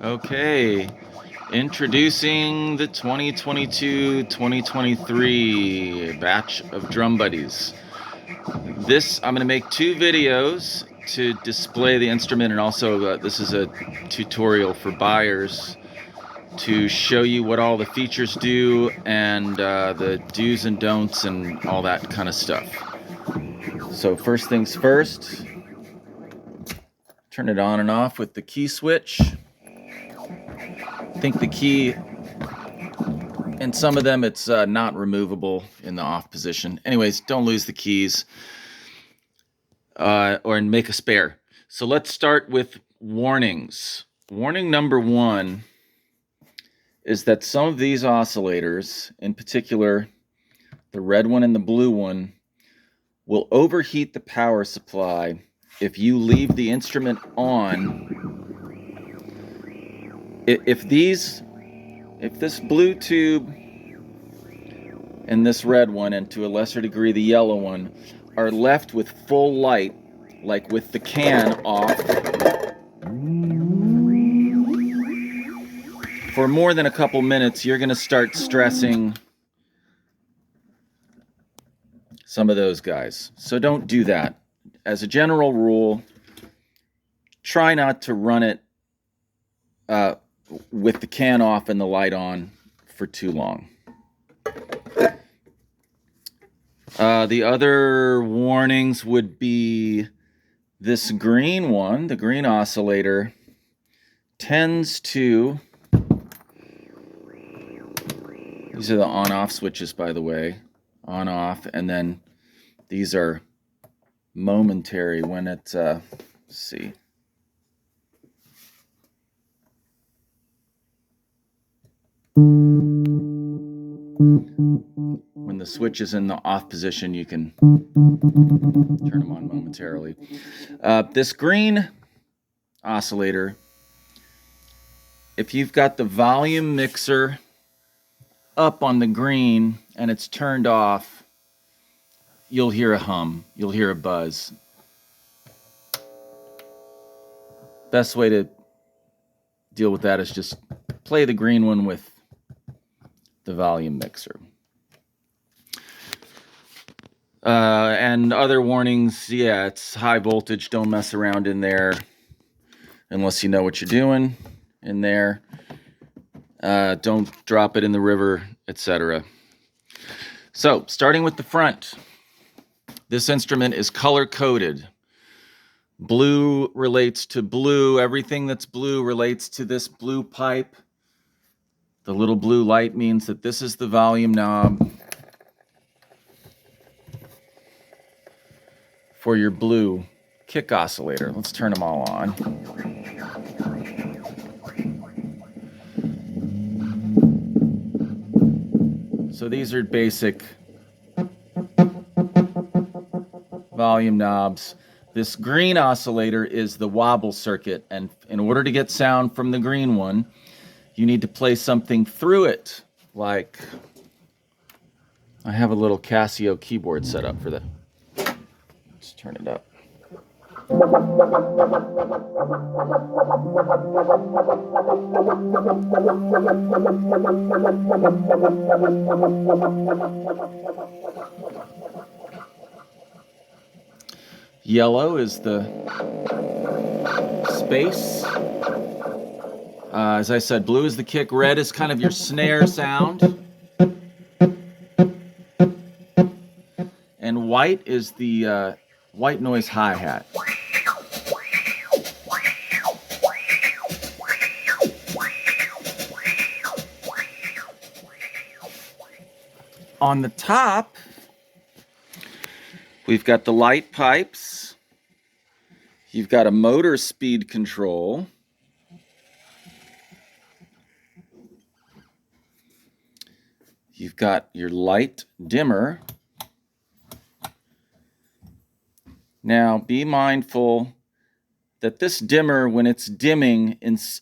Okay, introducing the 2022-2023 batch of Drum Buddies. I'm going to make two videos to display the instrument, and also this is a tutorial for buyers to show you what all the features do and the do's and don'ts and all that kind of stuff. So first things first, turn it on and off with the key switch. I think the key, in some of them, it's not removable in the off position. Anyways, don't lose the keys or make a spare. So let's start with warnings. Warning number one is that some of these oscillators, in particular the red one and the blue one, will overheat the power supply if you leave the instrument on. If this blue tube and this red one, and to a lesser degree the yellow one, are left with full light, like with the can off, for more than a couple minutes, you're going to start stressing some of those guys. So don't do that. As a general rule, try not to run it with the can off and the light on for too long. The other warnings would be this green one, the green oscillator, tends to, these are the on-off switches, by the way, on-off, and then these are momentary when it, let's see. When the switch is in the off position, you can turn them on momentarily. This green oscillator, if you've got the volume mixer up on the green and it's turned off, you'll hear a hum, you'll hear a buzz. Best way to deal with that is just play the green one with the volume mixer. And other warnings, yeah, it's high voltage, don't mess around in there unless you know what you're doing in there. Don't drop it in the river, etc. So, starting with the front, this instrument is color-coded. Blue relates to blue. Everything that's blue relates to this blue pipe. The little blue light means that this is the volume knob for your blue kick oscillator. Let's turn them all on. So these are basic volume knobs. This green oscillator is the wobble circuit, and in order to get sound from the green one, you need to play something through it, like I have a little Casio keyboard set up for that. Let's turn it up. Yellow is the space. As I said, blue is the kick, red is kind of your snare sound. And white is the white noise hi-hat. On the top, we've got the light pipes. You've got a motor speed control. You've got your light dimmer. Now, be mindful that this dimmer, when it's dimming,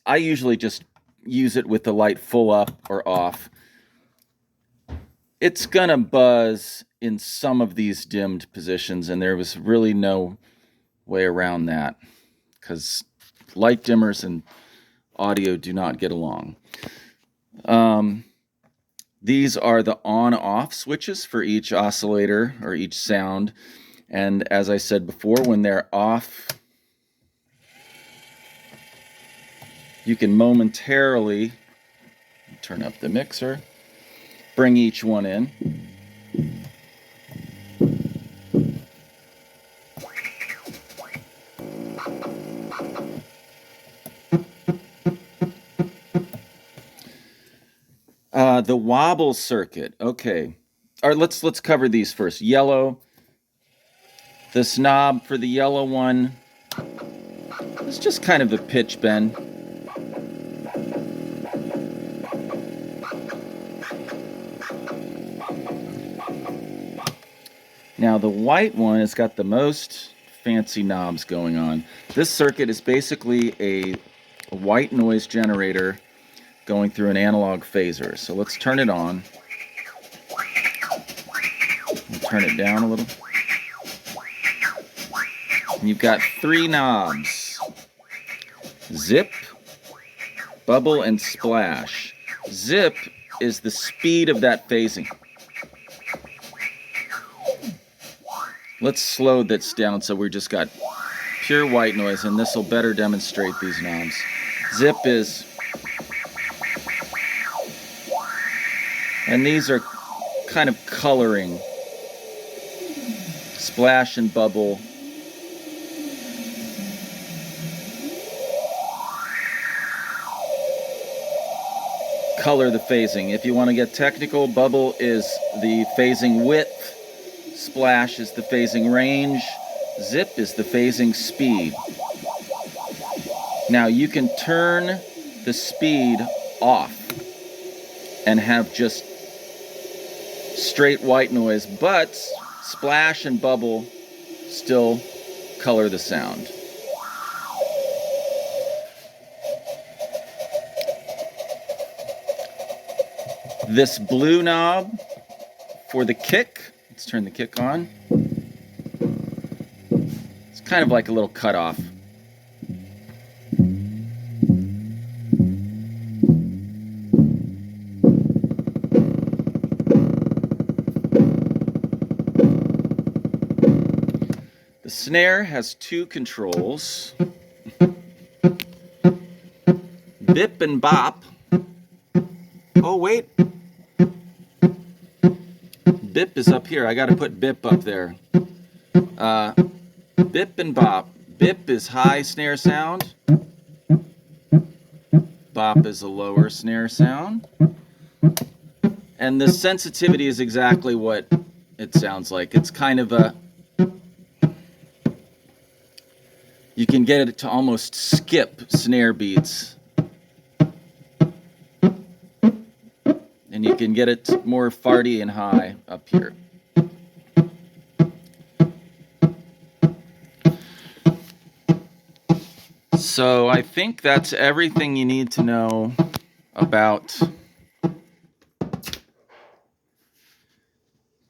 I usually just use it with the light full up or off. It's going to buzz in some of these dimmed positions, and there was really no way around that, because light dimmers and audio do not get along. These are the on-off switches for each oscillator or each sound. And as I said before, when they're off, you can momentarily turn up the mixer, bring each one in. The wobble circuit. Okay. All right, let's cover these first. Yellow. This knob for the yellow one is just kind of a pitch bend. Now the white one has got the most fancy knobs going on. This circuit is basically a white noise generator going through an analog phaser. So let's turn it on. We'll turn it down a little. And you've got 3 knobs: zip, bubble, and splash. Zip is the speed of that phasing. Let's slow this down so we just got pure white noise, and this will better demonstrate these knobs. Zip is, and these are kind of coloring. Splash and bubble. Color the phasing. If you want to get technical, bubble is the phasing width, splash is the phasing range, zip is the phasing speed. Now you can turn the speed off and have just straight white noise, but splash and bubble still color the sound. This blue knob for the kick, let's turn the kick on. It's kind of like a little cutoff. The snare has 2 controls. Bip and bop. Oh, wait. Bip is up here. I got to put bip up there. Bip and bop. Bip is high snare sound. Bop is a lower snare sound. And the sensitivity is exactly what it sounds like. It's kind of a... You can get it to almost skip snare beats. And you can get it more farty and high up here. So I think that's everything you need to know about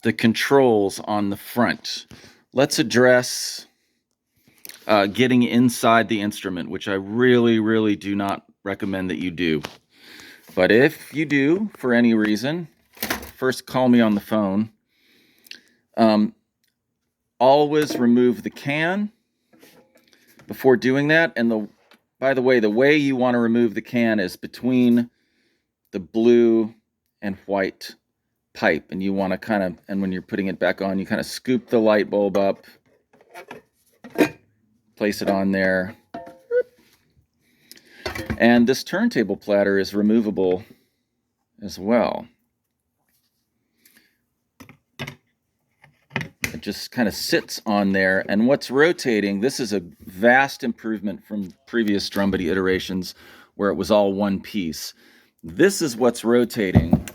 the controls on the front. Let's address getting inside the instrument, which I really, really do not recommend that you do. But if you do, for any reason, first call me on the phone. Always remove the can before doing that. And by the way you want to remove the can is between the blue and white pipe. And you want to kind of, and when you're putting it back on, you kind of scoop the light bulb up, place it on there. And this turntable platter is removable as well. It just kind of sits on there, and what's rotating, this is a vast improvement from previous drum body iterations where it was all one piece. This is what's rotating,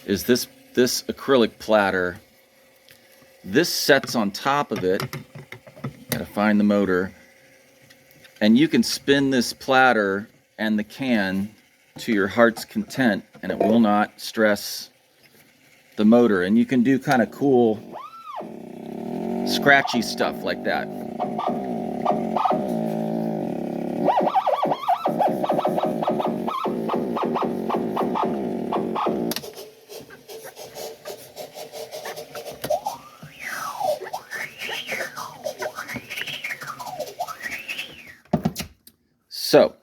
is this acrylic platter. This sets on top of it. Gotta find the motor. And you can spin this platter and the can to your heart's content, and it will not stress the motor. And you can do kind of cool, scratchy stuff like that. So,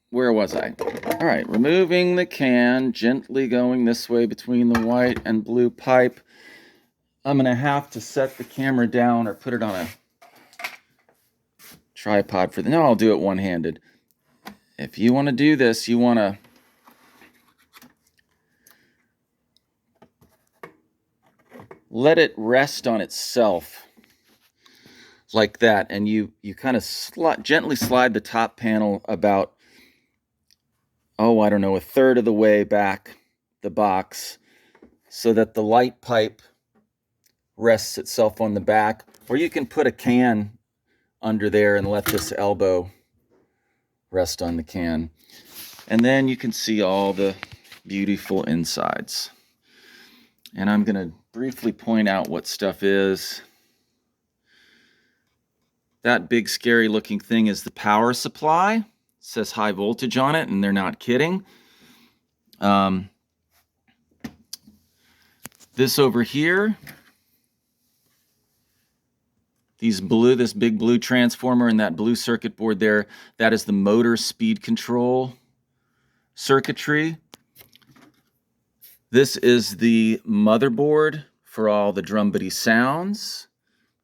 where was I? All right, removing the can, gently going this way between the white and blue pipe. I'm going to have to set the camera down or put it on a tripod for the... No, I'll do it one-handed. If you want to do this, you want to let it rest on itself like that, and you kind of gently slide the top panel about, I don't know, a third of the way back the box so that the light pipe rests itself on the back, or you can put a can under there and let this elbow rest on the can. And then you can see all the beautiful insides. And I'm going to briefly point out what stuff is. That big scary looking thing is the power supply. It says high voltage on it, and they're not kidding. This over here, this big blue transformer and that blue circuit board there, that is the motor speed control circuitry. This is the motherboard for all the drumbity sounds.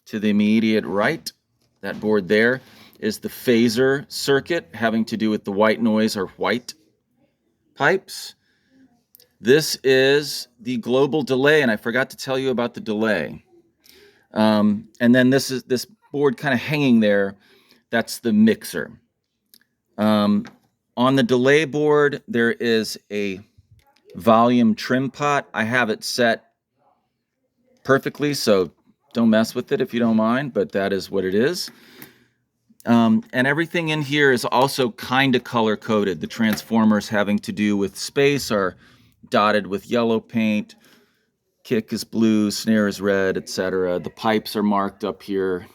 To the immediate right, that board there is the phaser circuit having to do with the white noise or white pipes. This is the global delay, and I forgot to tell you about the delay. And then this board kind of hanging there, that's the mixer. On the delay board, there is a volume trim pot. I have it set perfectly, so don't mess with it if you don't mind, but that is what it is. And everything in here is also kind of color coded. The transformers having to do with space are dotted with yellow paint. Kick is blue, snare is red, etc. The pipes are marked up here.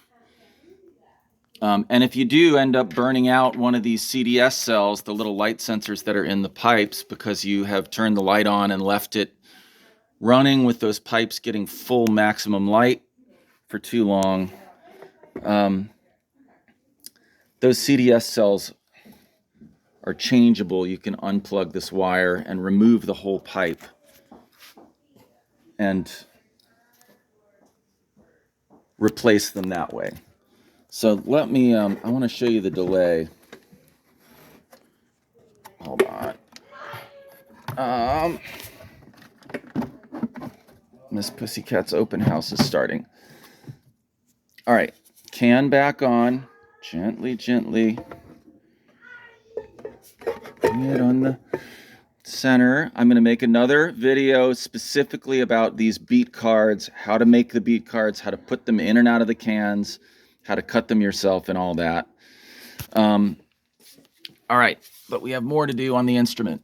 And if you do end up burning out one of these CDS cells, the little light sensors that are in the pipes, because you have turned the light on and left it running with those pipes getting full maximum light for too long, those CDS cells are changeable. You can unplug this wire and remove the whole pipe and replace them that way. So let me, I want to show you the delay. Hold on. Miss Pussycat's open house is starting. All right, can back on. Gently. Bring it on the center. I'm going to make another video specifically about these beat cards, how to make the beat cards, how to put them in and out of the cans, how to cut them yourself and all that. All right, but we have more to do on the instrument.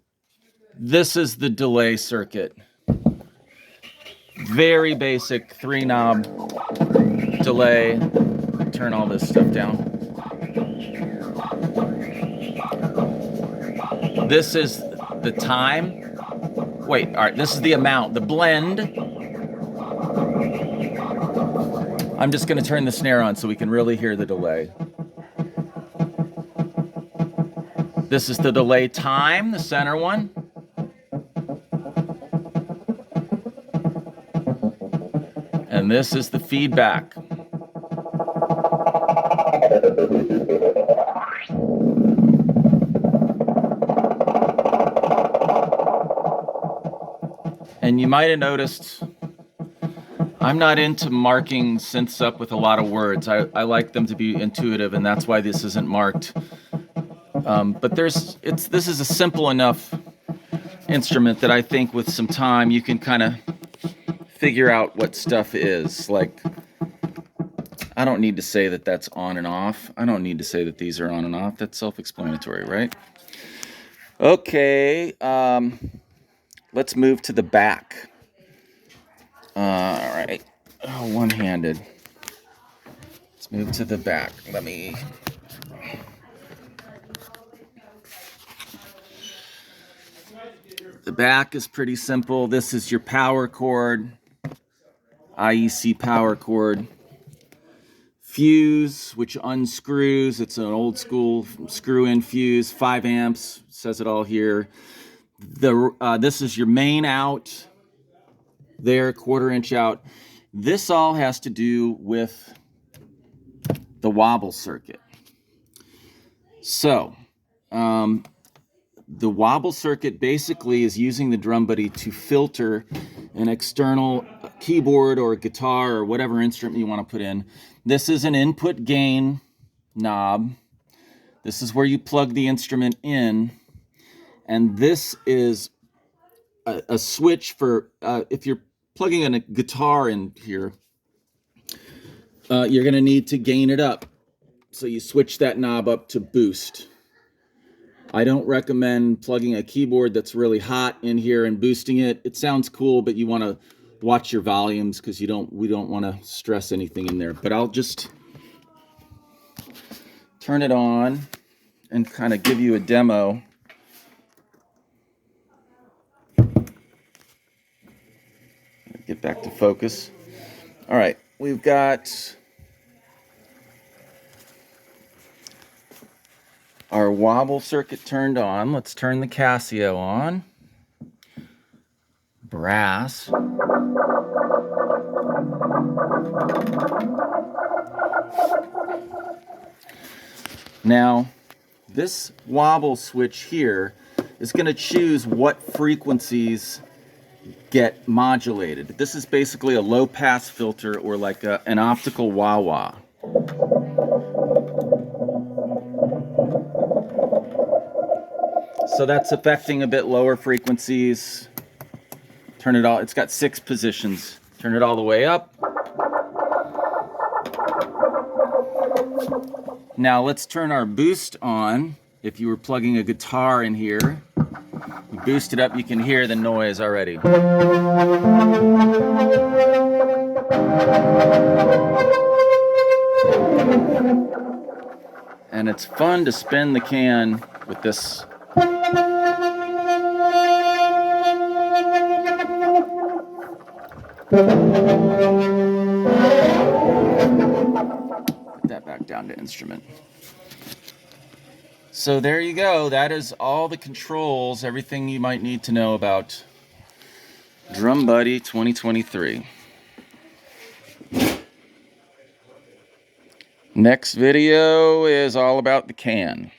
This is the delay circuit. Very basic 3-knob delay. Turn all this stuff down. This is the time. Wait, all right, this is the amount, the blend. I'm just going to turn the snare on so we can really hear the delay. This is the delay time, the center one. And this is the feedback. And you might have noticed I'm not into marking synths up with a lot of words. I like them to be intuitive, and that's why this isn't marked. But this is a simple enough instrument that I think with some time you can kind of figure out what stuff is. Like, I don't need to say that that's on and off. I don't need to say that these are on and off. That's self-explanatory, right? Okay, let's move to the back. All right, one-handed. Let's move to the back. The back is pretty simple. This is your power cord, IEC power cord. fuse, which unscrews. It's an old school screw-in fuse, 5 amps, says it all here. This is your main out there, 1/4 inch out. This all has to do with the wobble circuit. So, the wobble circuit basically is using the drum buddy to filter an external keyboard or guitar or whatever instrument you want to put in. This is an input gain knob. This is where you plug the instrument in. And this is a switch for, if you're plugging in a guitar in here, you're going to need to gain it up. So you switch that knob up to boost. I don't recommend plugging a keyboard that's really hot in here and boosting it. It sounds cool, but you want to watch your volumes because we don't want to stress anything in there. But I'll just turn it on and kind of give you a demo. Get back to focus. All right, we've got our wobble circuit turned on. Let's turn the Casio on. Brass. Now, this wobble switch here is going to choose what frequencies get modulated. This is basically a low pass filter or like an optical wah-wah. So that's affecting a bit lower frequencies. Turn it all, it's got 6 positions. Turn it all the way up. Now let's turn our boost on. If you were plugging a guitar in here, you boost it up, you can hear the noise already. And it's fun to spin the can with this. Put that back down to instrument. So there you go. That is all the controls, everything you might need to know about Drum Buddy 2023. Next video is all about the can.